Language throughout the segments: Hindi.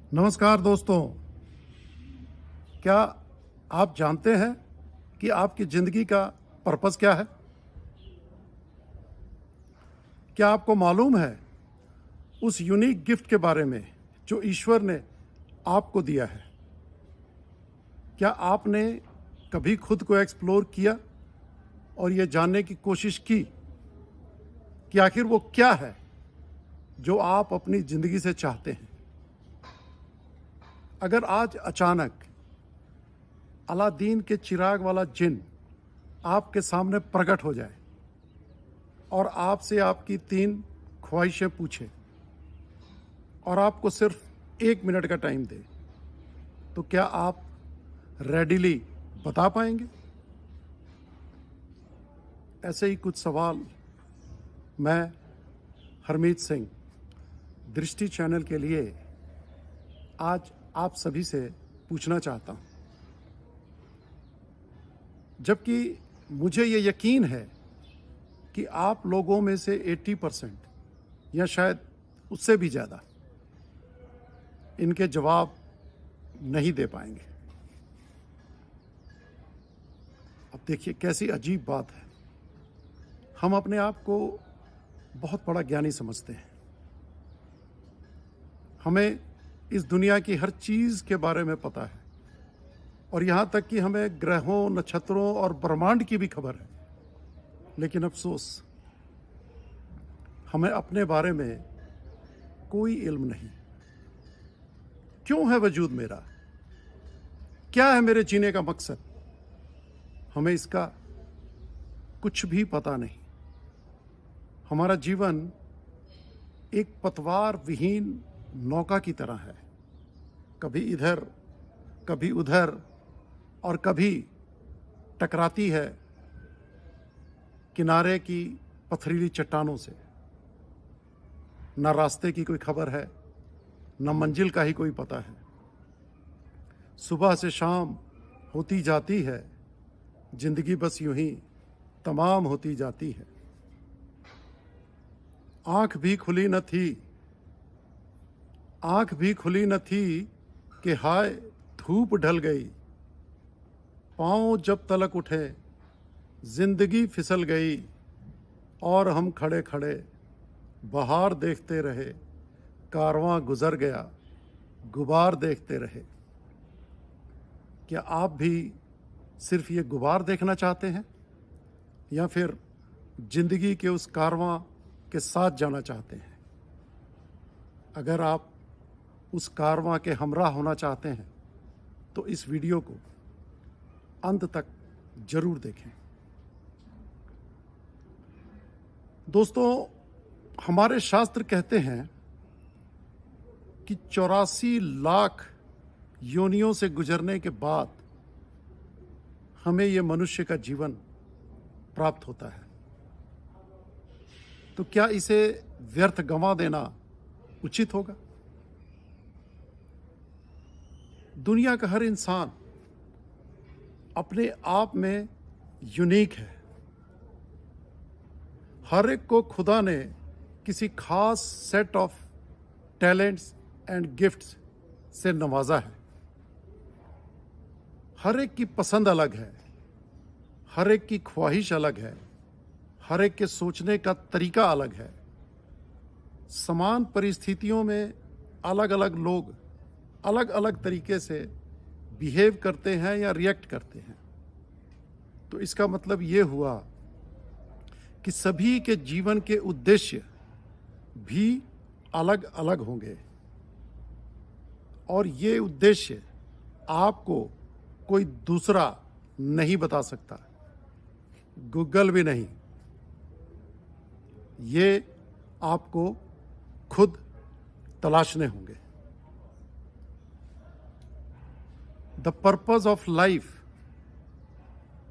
नमस्कार दोस्तों। क्या आप जानते हैं कि आपकी ज़िंदगी का पर्पस क्या है? क्या आपको मालूम है उस यूनिक गिफ्ट के बारे में जो ईश्वर ने आपको दिया है? क्या आपने कभी खुद को एक्सप्लोर किया और ये जानने की कोशिश की कि आखिर वो क्या है जो आप अपनी ज़िंदगी से चाहते हैं? अगर आज अचानक अलादीन के चिराग वाला जिन आपके सामने प्रकट हो जाए और आपसे आपकी 3 ख्वाहिशें पूछे और आपको सिर्फ 1 मिनट का टाइम दे, तो क्या आप रेडिली बता पाएंगे? ऐसे ही कुछ सवाल मैं हरमीत सिंह दृष्टि चैनल के लिए आज आप सभी से पूछना चाहता हूं, जबकि मुझे ये यकीन है कि आप लोगों में से 80% या शायद उससे भी ज़्यादा इनके जवाब नहीं दे पाएंगे। अब देखिए कैसी अजीब बात है। हम अपने आप को बहुत बड़ा ज्ञानी समझते हैं। हमें इस दुनिया की हर चीज़ के बारे में पता है और यहाँ तक कि हमें ग्रहों, नक्षत्रों और ब्रह्मांड की भी खबर है। लेकिन अफसोस, हमें अपने बारे में कोई इल्म नहीं। क्यों है वजूद मेरा? क्या है मेरे जीने का मकसद? हमें इसका कुछ भी पता नहीं। हमारा जीवन एक पतवार विहीन नौका की तरह है, कभी इधर कभी उधर और कभी टकराती है किनारे की पथरीली चट्टानों से। न रास्ते की कोई खबर है, न मंजिल का ही कोई पता है। सुबह से शाम होती जाती है, जिंदगी बस यूं ही तमाम होती जाती है। आंख भी खुली न थी कि हाय धूप ढल गई। पाँव जब तलक उठे जिंदगी फिसल गई और हम खड़े खड़े बहार देखते रहे। कारवां गुजर गया, गुबार देखते रहे। क्या आप भी सिर्फ ये गुबार देखना चाहते हैं या फिर जिंदगी के उस कारवां के साथ जाना चाहते हैं? अगर आप उस कारवां के हमराह होना चाहते हैं तो इस वीडियो को अंत तक जरूर देखें। दोस्तों, हमारे शास्त्र कहते हैं कि 84 लाख योनियों से गुजरने के बाद हमें यह मनुष्य का जीवन प्राप्त होता है। तो क्या इसे व्यर्थ गंवा देना उचित होगा? दुनिया का हर इंसान अपने आप में यूनिक है। हर एक को खुदा ने किसी खास set of talents and gifts से नवाजा है। हर एक की पसंद अलग है, हर एक की ख्वाहिश अलग है, हर एक के सोचने का तरीका अलग है। समान परिस्थितियों में अलग अलग लोग अलग अलग तरीके से बिहेव करते हैं या रिएक्ट करते हैं। तो इसका मतलब ये हुआ कि सभी के जीवन के उद्देश्य भी अलग अलग होंगे और ये उद्देश्य आपको कोई दूसरा नहीं बता सकता, गूगल भी नहीं। ये आपको खुद तलाशने होंगे। The purpose of life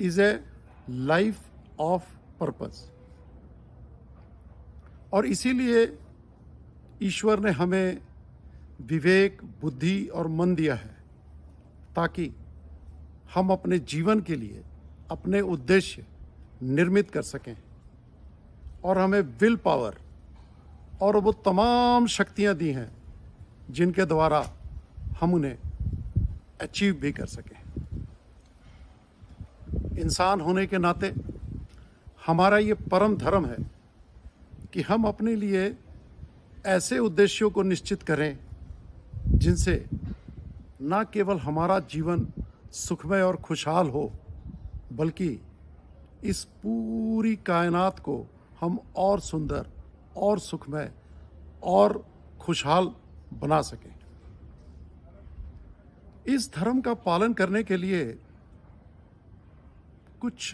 is a life of purpose. और इसीलिए ईश्वर ने हमें विवेक, बुद्धि और मन दिया है ताकि हम अपने जीवन के लिए अपने उद्देश्य निर्मित कर सकें और हमें विल पावर और वो तमाम शक्तियां दी हैं जिनके द्वारा हम उन्हें अचीव भी कर सकें। इंसान होने के नाते हमारा ये परम धर्म है कि हम अपने लिए ऐसे उद्देश्यों को निश्चित करें जिनसे न केवल हमारा जीवन सुखमय और खुशहाल हो, बल्कि इस पूरी कायनात को हम और सुंदर और सुखमय और खुशहाल बना सकें। इस धर्म का पालन करने के लिए कुछ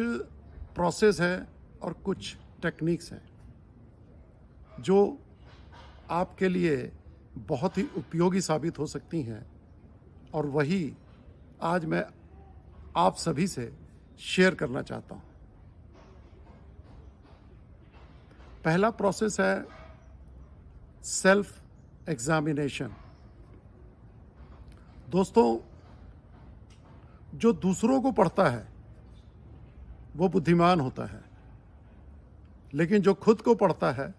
प्रोसेस है और कुछ टेक्निक्स हैं जो आपके लिए बहुत ही उपयोगी साबित हो सकती हैं, और वही आज मैं आप सभी से शेयर करना चाहता हूं। पहला प्रोसेस है सेल्फ एग्जामिनेशन। दोस्तों, जो दूसरों को पढ़ता है वो बुद्धिमान होता है, लेकिन जो खुद को पढ़ता है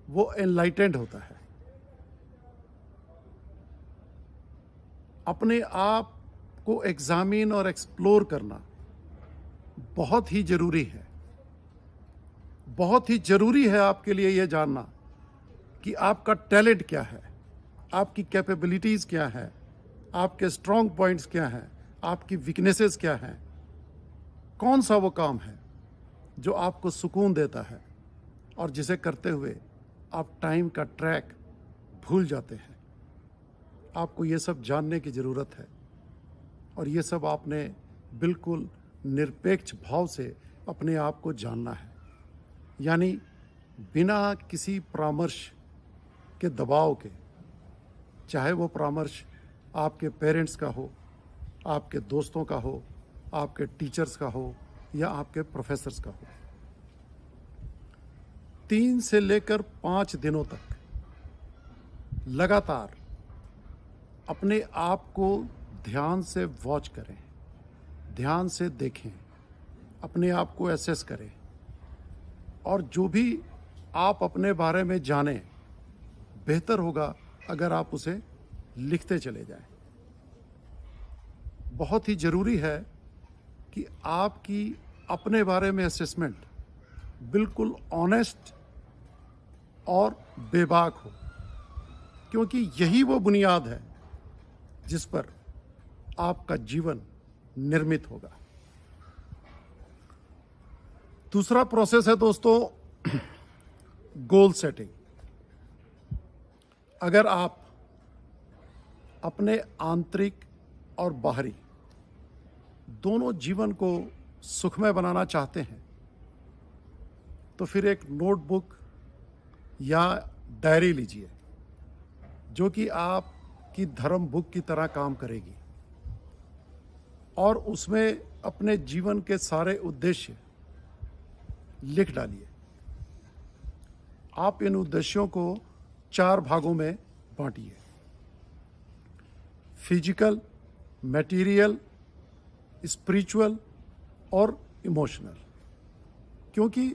वो एनलाइटेंड होता है। अपने आप को एग्जामिन और एक्सप्लोर करना बहुत ही जरूरी है। बहुत ही जरूरी है आपके लिए यह जानना कि आपका टैलेंट क्या है, आपकी कैपेबिलिटीज क्या है, आपके स्ट्रॉन्ग पॉइंट्स क्या हैं, आपकी वीकनेसेस क्या हैं, कौन सा वो काम है जो आपको सुकून देता है और जिसे करते हुए आप टाइम का ट्रैक भूल जाते हैं। आपको ये सब जानने की ज़रूरत है, और ये सब आपने बिल्कुल निरपेक्ष भाव से अपने आप को जानना है, यानी बिना किसी परामर्श के दबाव के। चाहे वो परामर्श आपके पेरेंट्स का हो, आपके दोस्तों का हो, आपके टीचर्स का हो या आपके प्रोफेसर्स का हो। 3 से लेकर 5 दिनों तक लगातार अपने आप को ध्यान से वॉच करें, ध्यान से देखें, अपने आप को एसेस करें, और जो भी आप अपने बारे में जानें, बेहतर होगा अगर आप उसे लिखते चले जाएं। बहुत ही ज़रूरी है कि आपकी अपने बारे में असेसमेंट बिल्कुल ऑनेस्ट और बेबाक हो, क्योंकि यही वो बुनियाद है जिस पर आपका जीवन निर्मित होगा। दूसरा प्रोसेस है दोस्तों गोल सेटिंग। अगर आप अपने आंतरिक और बाहरी दोनों जीवन को सुखमय बनाना चाहते हैं, तो फिर एक नोटबुक या डायरी लीजिए जो कि आपकी धर्म बुक की तरह काम करेगी, और उसमें अपने जीवन के सारे उद्देश्य लिख डालिए। आप इन उद्देश्यों को 4 भागों में बांटिए: फिजिकल, मटेरियल, स्पिरिचुअल और इमोशनल। क्योंकि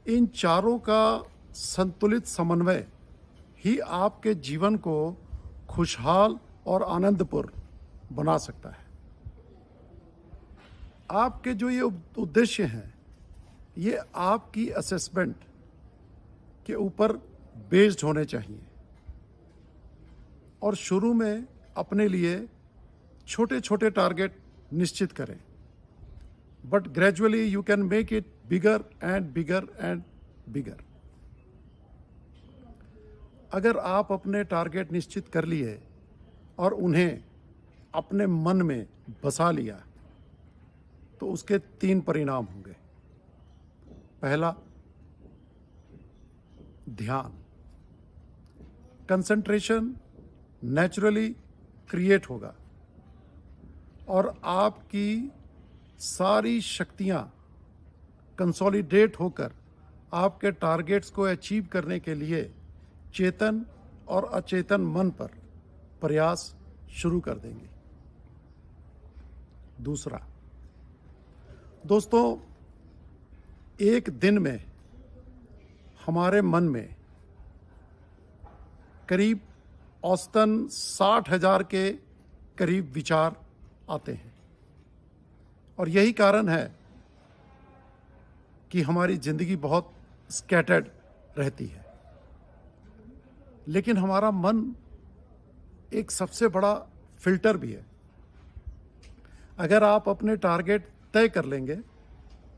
इन चारों का संतुलित समन्वय ही आपके जीवन को खुशहाल और आनंदपूर्ण बना सकता है। आपके जो ये उद्देश्य हैं, ये आपकी असेसमेंट के ऊपर बेस्ड होने चाहिए, और शुरू में अपने लिए छोटे छोटे टारगेट निश्चित करें, but gradually you can make it bigger and bigger and bigger. अगर आप अपने टारगेट निश्चित कर लिए और उन्हें अपने मन में बसा लिया, तो उसके 3 परिणाम होंगे। पहला, ध्यान, कंसंट्रेशन नेचुरली क्रिएट होगा, और आपकी सारी शक्तियां कंसोलिडेट होकर आपके टारगेट्स को अचीव करने के लिए चेतन और अचेतन मन पर प्रयास शुरू कर देंगे। दूसरा, दोस्तों, एक दिन में हमारे मन में करीब औसतन 60,000 के करीब विचार आते हैं। और यही कारण है कि हमारी ज़िंदगी बहुत स्कैटर्ड रहती है। लेकिन हमारा मन एक सबसे बड़ा फिल्टर भी है। अगर आप अपने टारगेट तय कर लेंगे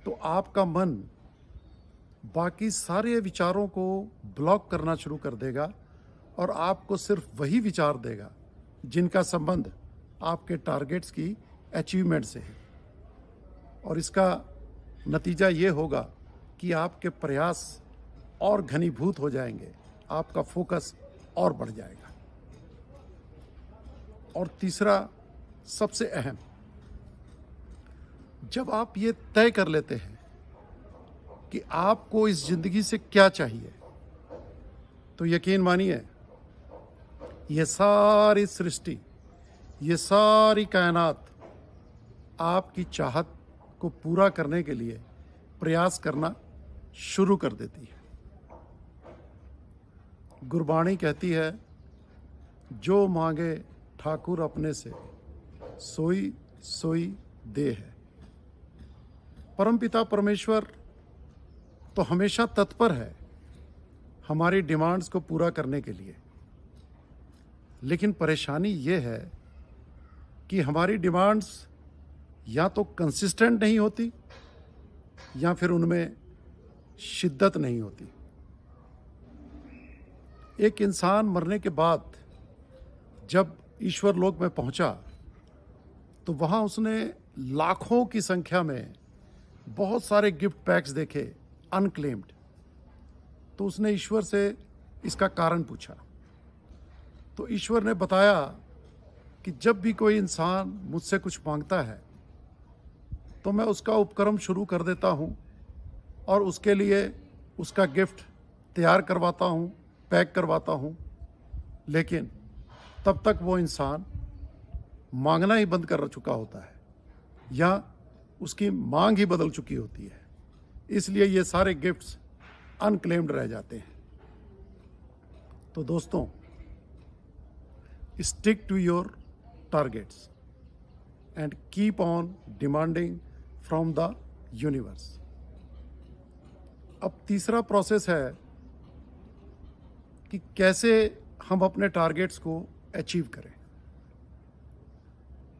तो आपका मन बाकी सारे विचारों को ब्लॉक करना शुरू कर देगा और आपको सिर्फ वही विचार देगा जिनका संबंध आपके टारगेट्स की अचीवमेंट से है। और इसका नतीजा ये होगा कि आपके प्रयास और घनीभूत हो जाएंगे, आपका फोकस और बढ़ जाएगा। और तीसरा सबसे अहम, जब आप ये तय कर लेते हैं कि आपको इस जिंदगी से क्या चाहिए, तो यकीन मानिए ये सारी सृष्टि, ये सारी कायनात आपकी चाहत को पूरा करने के लिए प्रयास करना शुरू कर देती है। गुरबाणी कहती है, जो मांगे ठाकुर अपने से, सोई सोई दे है। परमपिता परमेश्वर तो हमेशा तत्पर है हमारी डिमांड्स को पूरा करने के लिए। लेकिन परेशानी ये है कि हमारी डिमांड्स या तो कंसिस्टेंट नहीं होती या फिर उनमें शिद्दत नहीं होती। एक इंसान मरने के बाद जब ईश्वर लोक में पहुंचा तो वहां उसने लाखों की संख्या में बहुत सारे गिफ्ट पैक्स देखे, अनक्लेम्ड। तो उसने ईश्वर से इसका कारण पूछा। तो ईश्वर ने बताया कि जब भी कोई इंसान मुझसे कुछ मांगता है तो मैं उसका उपक्रम शुरू कर देता हूँ और उसके लिए उसका गिफ्ट तैयार करवाता हूँ, पैक करवाता हूँ। लेकिन तब तक वो इंसान मांगना ही बंद कर चुका होता है या उसकी मांग ही बदल चुकी होती है। इसलिए ये सारे गिफ्ट्स अनक्लेम्ड रह जाते हैं। तो दोस्तों, stick to your targets and keep on demanding from the universe. अब तीसरा प्रोसेस है कि कैसे हम अपने टारगेट्स को अचीव करें।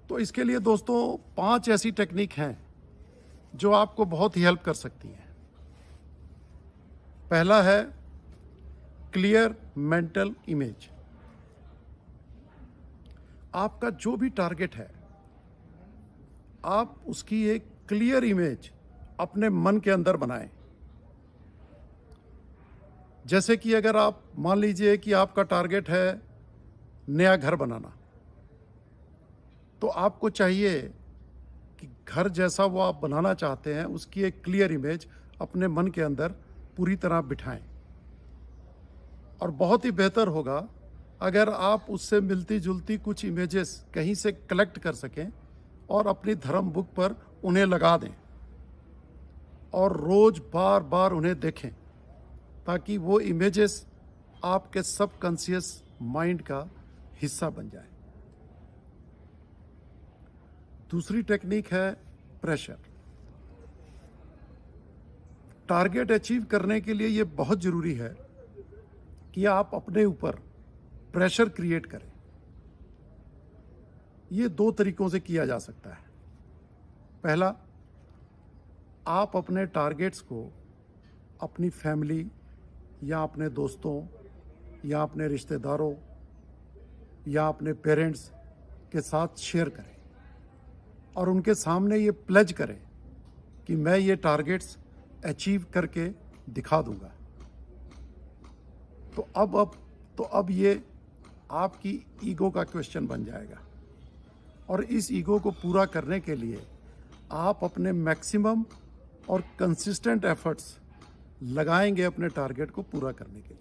तो इसके लिए दोस्तों 5 ऐसी टेक्निक हैं जो आपको बहुत ही हेल्प कर सकती हैं। पहला है क्लियर मेंटल इमेज। आपका जो भी टारगेट है, आप उसकी एक क्लियर इमेज अपने मन के अंदर बनाएं। जैसे कि अगर आप मान लीजिए कि आपका टारगेट है नया घर बनाना, तो आपको चाहिए कि घर जैसा वो आप बनाना चाहते हैं उसकी एक क्लियर इमेज अपने मन के अंदर पूरी तरह बिठाएं। और बहुत ही बेहतर होगा अगर आप उससे मिलती जुलती कुछ इमेजेस कहीं से कलेक्ट कर सकें और अपनी धर्म बुक पर उन्हें लगा दें और रोज बार बार उन्हें देखें, ताकि वो इमेजेस आपके सबकॉन्शियस माइंड का हिस्सा बन जाए। दूसरी टेक्निक है प्रेशर। टारगेट अचीव करने के लिए ये बहुत जरूरी है कि आप अपने ऊपर प्रेशर क्रिएट करें। ये 2 तरीकों से किया जा सकता है। पहला, आप अपने टारगेट्स को अपनी फैमिली या अपने दोस्तों या अपने रिश्तेदारों या अपने पेरेंट्स के साथ शेयर करें और उनके सामने ये प्लेज करें कि मैं ये टारगेट्स अचीव करके दिखा दूंगा। तो अब ये आपकी ईगो का क्वेश्चन बन जाएगा और इस ईगो को पूरा करने के लिए आप अपने मैक्सिमम और कंसिस्टेंट एफर्ट्स लगाएंगे अपने टारगेट को पूरा करने के लिए।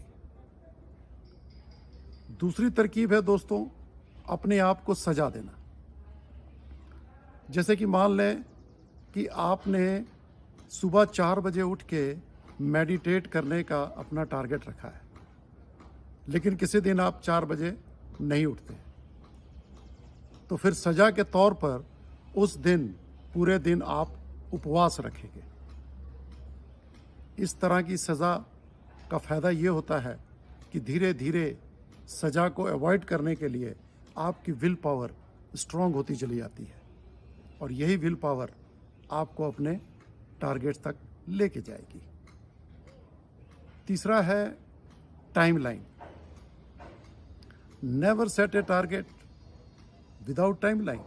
दूसरी तरकीब है दोस्तों, अपने आप को सजा देना। जैसे कि मान लें कि आपने सुबह 4 बजे उठ के मेडिटेट करने का अपना टारगेट रखा है, लेकिन किसी दिन आप 4 बजे नहीं उठते, तो फिर सजा के तौर पर उस दिन पूरे दिन आप उपवास रखेंगे। इस तरह की सज़ा का फ़ायदा ये होता है कि धीरे धीरे सज़ा को अवॉइड करने के लिए आपकी विल पावर स्ट्रांग होती चली जाती है, और यही विल पावर आपको अपने टारगेट्स तक लेके जाएगी। तीसरा है टाइमलाइन। नेवर सेट ए टारगेट विदाउट टाइमलाइन।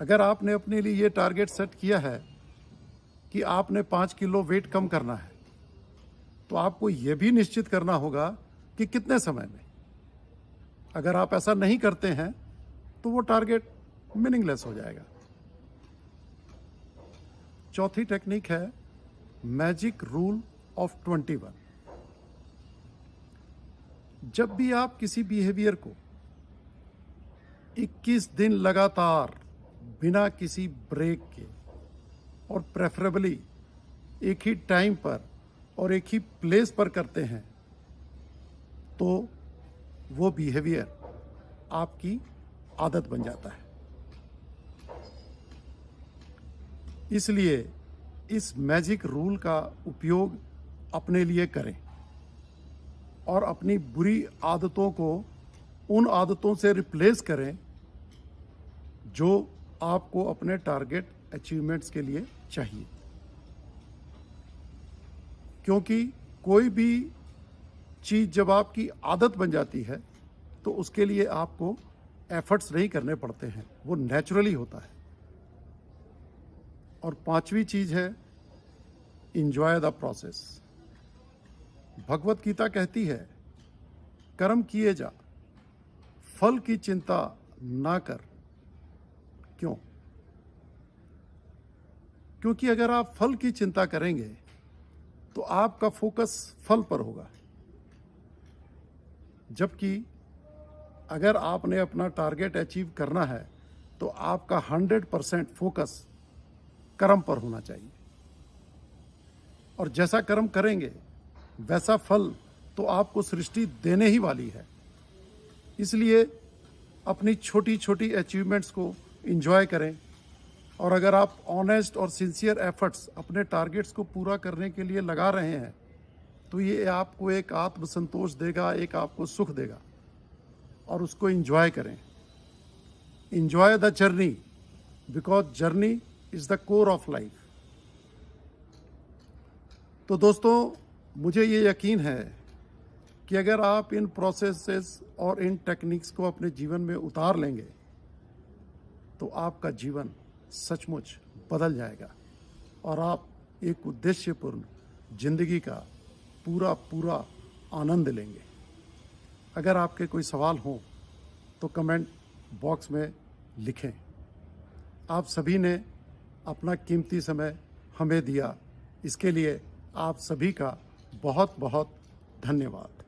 अगर आपने अपने लिए ये टारगेट सेट किया है कि आपने 5 किलो वेट कम करना है, तो आपको ये भी निश्चित करना होगा कि कितने समय में। अगर आप ऐसा नहीं करते हैं तो वो टारगेट मीनिंगलेस हो जाएगा। चौथी टेक्निक है मैजिक रूल ऑफ 21। जब भी आप किसी बिहेवियर को 21 दिन लगातार बिना किसी ब्रेक के और प्रेफरेबली एक ही टाइम पर और एक ही प्लेस पर करते हैं, तो वो बिहेवियर आपकी आदत बन जाता है। इसलिए इस मैजिक रूल का उपयोग अपने लिए करें और अपनी बुरी आदतों को उन आदतों से रिप्लेस करें जो आपको अपने टारगेट अचीवमेंट्स के लिए चाहिए। क्योंकि कोई भी चीज़ जब आपकी आदत बन जाती है तो उसके लिए आपको एफर्ट्स नहीं करने पड़ते हैं, वो नेचुरली होता है। और पांचवी चीज़ है enjoy the process. Bhagavad Gita कहती है कर्म किए जा, फल की चिंता ना कर। क्यों? क्योंकि अगर आप फल की चिंता करेंगे तो आपका फोकस फल पर होगा, जबकि अगर आपने अपना टारगेट अचीव करना है तो आपका 100% फोकस कर्म पर होना चाहिए। और जैसा कर्म करेंगे वैसा फल तो आपको सृष्टि देने ही वाली है। इसलिए अपनी छोटी छोटी अचीवमेंट्स को एंजॉय करें, और अगर आप ऑनेस्ट और सिंसियर एफर्ट्स अपने टारगेट्स को पूरा करने के लिए लगा रहे हैं तो ये आपको एक आत्मसंतोष देगा, एक आपको सुख देगा, और उसको एंजॉय करें। Enjoy the journey because journey is the core of life. तो दोस्तों, मुझे ये यकीन है कि अगर आप इन प्रोसेसेस और इन टेक्निक्स को अपने जीवन में उतार लेंगे तो आपका जीवन सचमुच बदल जाएगा और आप एक उद्देश्यपूर्ण जिंदगी का पूरा आनंद लेंगे। अगर आपके कोई सवाल हो तो कमेंट बॉक्स में लिखें। आप सभी ने अपना कीमती समय हमें दिया, इसके लिए आप सभी का बहुत बहुत धन्यवाद।